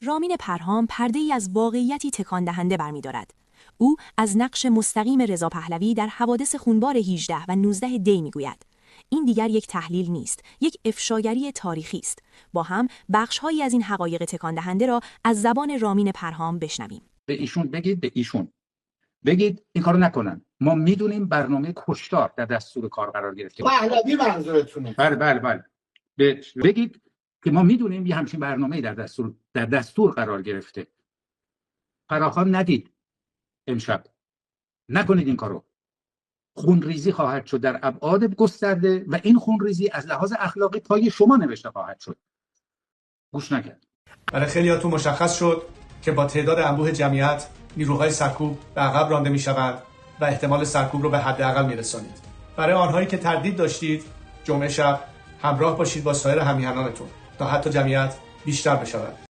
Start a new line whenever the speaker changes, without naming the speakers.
رامین پرهام پرده‌ای از واقعیتی تکان دهنده برمی‌دارد. او از نقش مستقیم رضا پهلوی در حوادث خونبار 18 و 19 دی میگوید. این دیگر یک تحلیل نیست، یک افشاگری تاریخی است. با هم بخش‌هایی از این حقایق تکان دهنده را از زبان رامین پرهام بشنویم.
به ایشون بگید، به ایشون بگید این کارو نکنن. ما میدونیم برنامه کشتار در دستور کار قرار گرفته.
پهلوی منظورتونه؟
بله. بگید که ما میدونیم یه همچین برنامه‌ای در دستور قرار گرفته. فراخوان ندید امشب. نکنید این کارو. خونریزی خواهد شد در ابعاد گسترده و این خونریزی از لحاظ اخلاقی پای شما نوشته خواهد شد. گوش نکرد.
برای خیلیاتون مشخص شد که با تعداد انبوه جمعیت نیروهای سرکوب به عقب رانده می‌شوند و احتمال سرکوب رو به حداقل می‌رسانید. برای آنهایی که تردید داشتید، جمعه شب همراه باشید با سایر همیهنانتون تا حتی جمعیت بیشتر بشود.